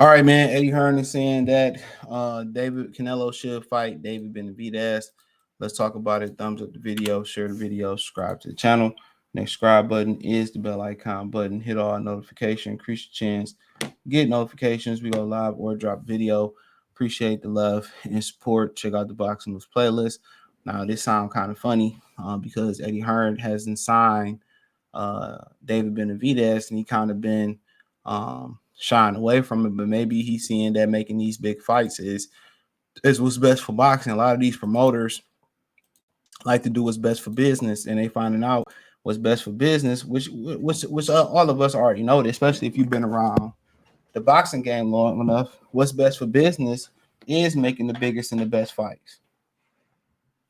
All right, man. Eddie Hearn is saying that David Canelo should fight David Benavidez. Let's talk about it. Thumbs up the video, share the video, subscribe to the channel. Next subscribe button is the bell icon button. Hit all notification, increase your chance. Get notifications. We go live or drop video. Appreciate the love and support. Check out the Boxing Moves playlist. Now, this sounds kind of funny because Eddie Hearn hasn't signed David Benavidez, and he kind of been shying away from it. But maybe he's seeing that making these big fights is what's best for boxing. A lot of these promoters like to do what's best for business, and they finding out what's best for business, which all of us already know, especially if you've been around the boxing game long enough. What's best for business is making the biggest and the best fights.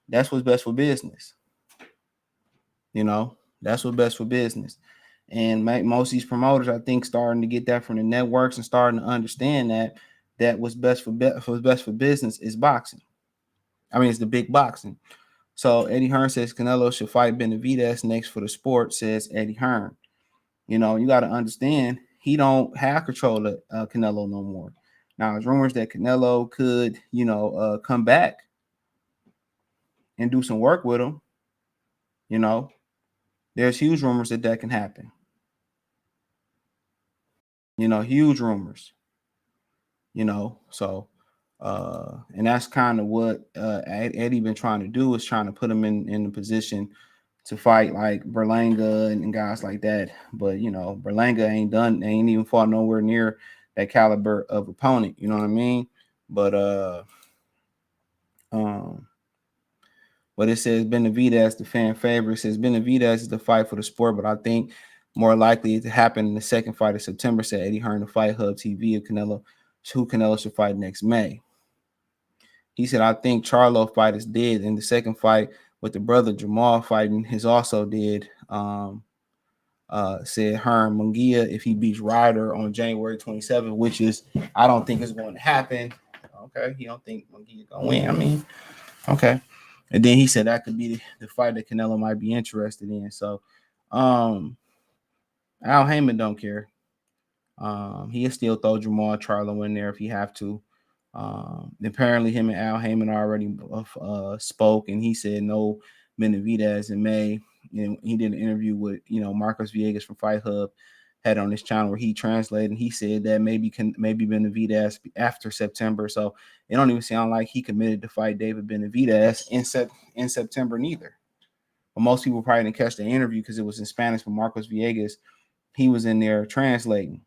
That's what's best for business. That's what's best for business. And most of these promoters, I think, starting to get that from the networks and starting to understand that what's best for business is boxing. I mean, it's the big boxing. So Eddie Hearn says Canelo should fight Benavidez next for the sport, says Eddie Hearn. You got to understand he don't have control of Canelo no more. Now, there's rumors that Canelo could, come back and do some work with him. There's huge rumors that can happen. Huge rumors. So and that's kind of what Eddie been trying to do, is trying to put him in a position to fight like Berlanga and guys like that. But Berlanga ain't even fought nowhere near that caliber of opponent. You know what I mean? But it says Benavidez, the fan favorite, says Benavidez is the fight for the sport, but I think more likely to happen in the second fight of September, said Eddie Hearn to Fight Hub TV of who Canelo should fight next May. He said, I think Charlo fight is dead, and the second fight with the brother Jamal fighting is also dead. Said Hearn Munguia if he beats Ryder on January 27th, which is, I don't think is going to happen. Okay, he don't think Munguia going to win. I mean, okay. And then he said that could be the fight that Canelo might be interested in. So, Al Heyman don't care. He'll still throw Jamal Charlo in there if he have to. Apparently, him and Al Heyman already spoke, and he said no Benavidez in May. And he did an interview with Marcos Villegas from Fight Hub, had on this channel where he translated, and he said that maybe Benavidez after September. So it don't even sound like he committed to fight David Benavidez in September neither. But most people probably didn't catch the interview because it was in Spanish. But Marcos Villegas, he was in there translating.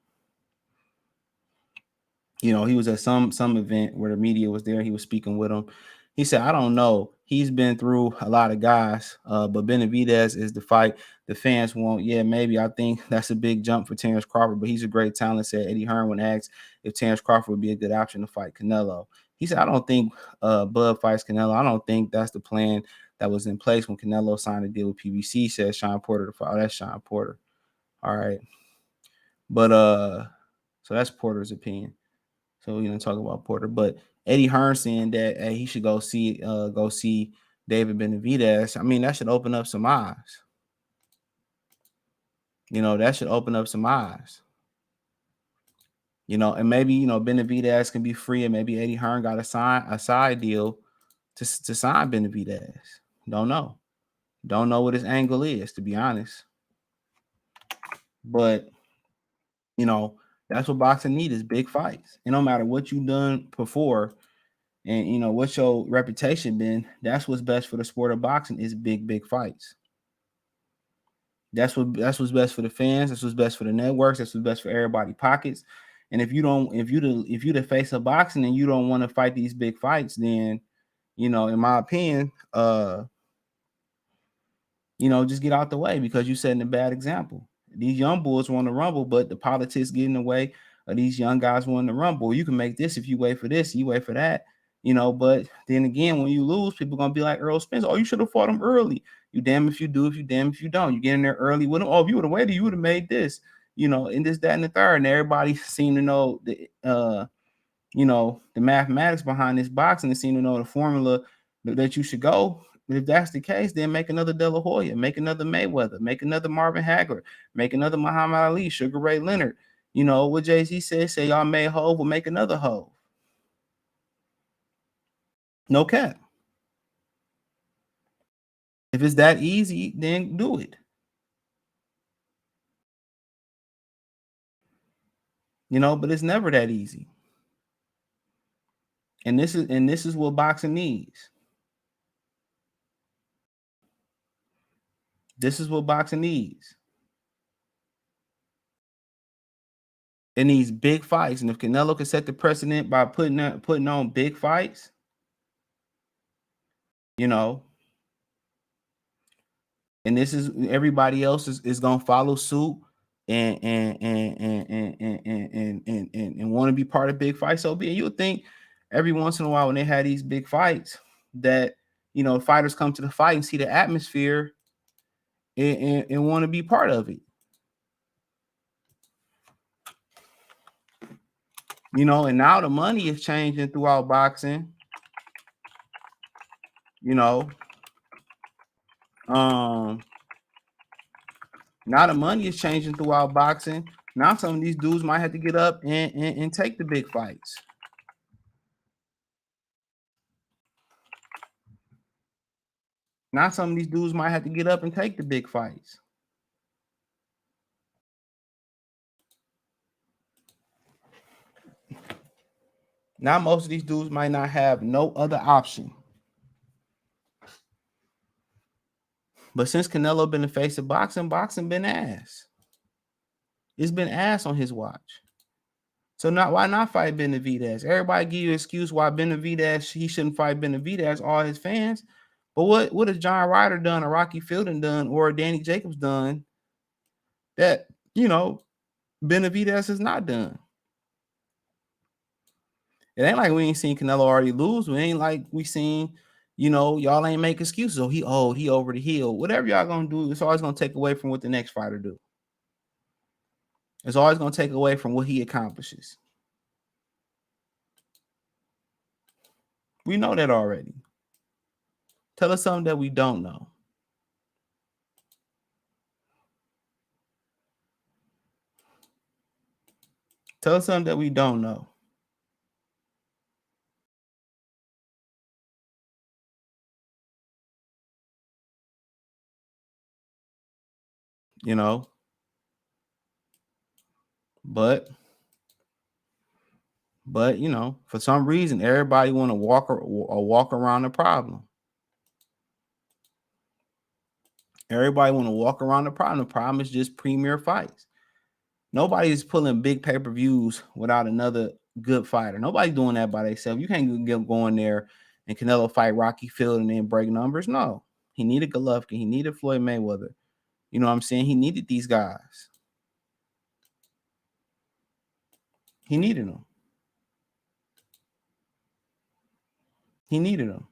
He was at some event where the media was there. He was speaking with him. He said, I don't know. He's been through a lot of guys, but Benavidez is the fight the fans want. Yeah, maybe. I think that's a big jump for Terrence Crawford, but he's a great talent, said Eddie Hearn when asked if Terrence Crawford would be a good option to fight Canelo. He said, I don't think Bud fights Canelo. I don't think that's the plan that was in place when Canelo signed a deal with PBC, said Sean Porter. That's Sean Porter. All right. But so that's Porter's opinion. So we're gonna talk about Porter, but Eddie Hearn saying that he should go see David Benavidez. I mean, that should open up some eyes. That should open up some eyes. And maybe Benavidez can be free, and maybe Eddie Hearn got a side deal to sign Benavidez. Don't know what his angle is, to be honest. But that's what boxing needs, is big fights. And no matter what you've done before, and what's your reputation been, that's what's best for the sport of boxing, is big fights. That's what's best for the fans. That's what's best for the networks. That's what's best for everybody's pockets. And if you the face of boxing and you don't want to fight these big fights, then in my opinion, just get out the way, because you're setting a bad example. These young bulls want to rumble, but the politics get in the way of these young guys wanting to rumble. You can make this if you wait for this, you wait for that, but then again, when you lose, people are going to be like Earl Spence. Oh, you should have fought him early. You damn if you do, if you damn if you don't. You get in there early with him. Oh, if you would have waited, you would have made this, and this, that, and the third. And everybody seem to know the mathematics behind this boxing. They seem to know the formula that you should go. If that's the case, then make another De La Hoya, make another Mayweather, make another Marvin Hagler, make another Muhammad Ali, Sugar Ray Leonard. You know what Jay-Z said? Say y'all made Hove, will make another Hove. No cap. If it's that easy, then do it. You know, but it's never that easy. And this is what boxing needs. This is what boxing needs. It needs big fights. And if Canelo can set the precedent by putting on big fights, you know, and this is everybody else is gonna follow suit and want to be part of big fights. So be it. You would think every once in a while when they had these big fights that fighters come to the fight and see the atmosphere and want to be part of it. And now the money is changing throughout boxing. Now the money is changing throughout boxing. Now some of these dudes might have to get up and take the big fights. Now some of these dudes might have to get up and take the big fights. Now most of these dudes might not have no other option. But since Canelo been the face of boxing been ass. It's been ass on his watch. So why not fight Benavidez? Everybody give you an excuse why Benavidez, he shouldn't fight Benavidez, all his fans. But what has John Ryder done, or Rocky Fielding done, or Danny Jacobs done that, Benavidez has not done? It ain't like we ain't seen Canelo already lose. We ain't like we seen, y'all ain't make excuses. Oh, he old, he over the hill. Whatever y'all gonna do, it's always gonna take away from what the next fighter do. It's always gonna take away from what he accomplishes. We know that already. Tell us something that we don't know. Tell us something that we don't know. But for some reason, everybody want to walk around the problem. Everybody want to walk around the problem. The problem is just premier fights. Nobody's pulling big pay-per-views without another good fighter. Nobody's doing that by themselves. You can't get going there and Canelo fight Rocky Fielding and then break numbers. No, he needed Golovkin. He needed Floyd Mayweather. You know what I'm saying? He needed these guys. He needed them. He needed them.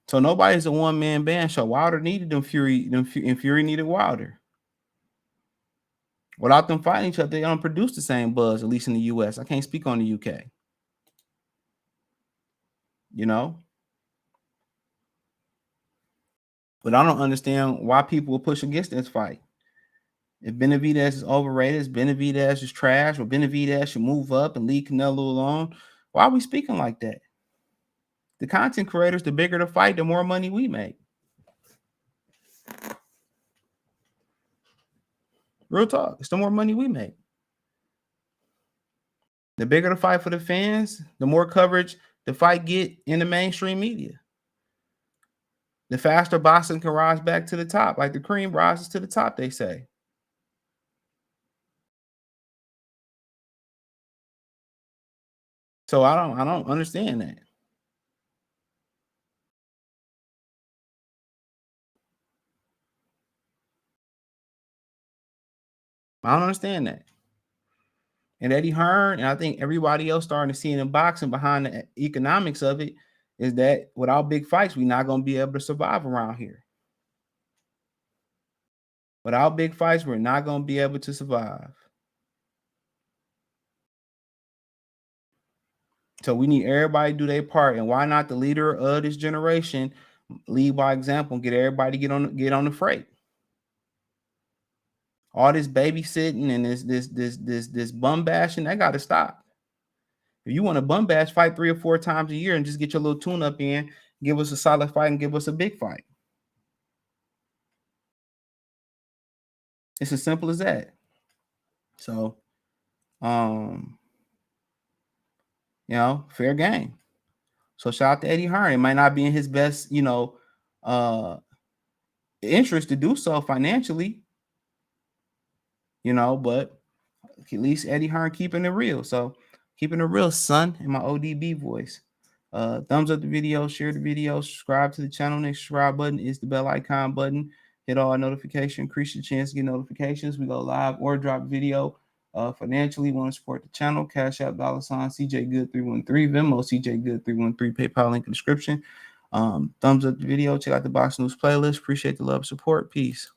So nobody's a one-man band show. Wilder needed them Fury, and Fury needed Wilder. Without them fighting each other, they don't produce the same buzz, at least in the US. I can't speak on the UK. But I don't understand why people will push against this fight. If Benavidez is overrated, if Benavidez is trash, or Benavidez should move up and leave Canelo alone, why are we speaking like that? The content creators, the bigger the fight, the more money we make. Real talk. It's the more money we make. The bigger the fight for the fans, the more coverage the fight get in the mainstream media. The faster boxing can rise back to the top, like the cream rises to the top, they say. So I don't understand that. I don't understand that. And Eddie Hearn, and I think everybody else starting to see it in boxing behind the economics of it, is that without big fights, we're not going to be able to survive around here. Without big fights, we're not going to be able to survive. So we need everybody to do their part. And why not the leader of this generation lead by example and get everybody to get on the freight? All this babysitting and this bum bashing, that gotta stop. If you want to bum bash, fight 3 or 4 times a year and just get your little tune up in, give us a solid fight and give us a big fight. It's as simple as that. So, fair game. So shout out to Eddie Hearn. It might not be in his best, interest to do so financially, but at least Eddie Hearn keeping it real. So keeping it real, son, in my ODB voice. Thumbs up the video, share the video, subscribe to the channel. Next subscribe button is the bell icon button. Hit all notifications, increase your chance to get notifications. We go live or drop video. Financially, want to support the channel, Cash App, $ CJ Good 313, Venmo CJ Good 313, PayPal link in the description. Thumbs up the video, check out the Box News playlist. Appreciate the love, support, peace.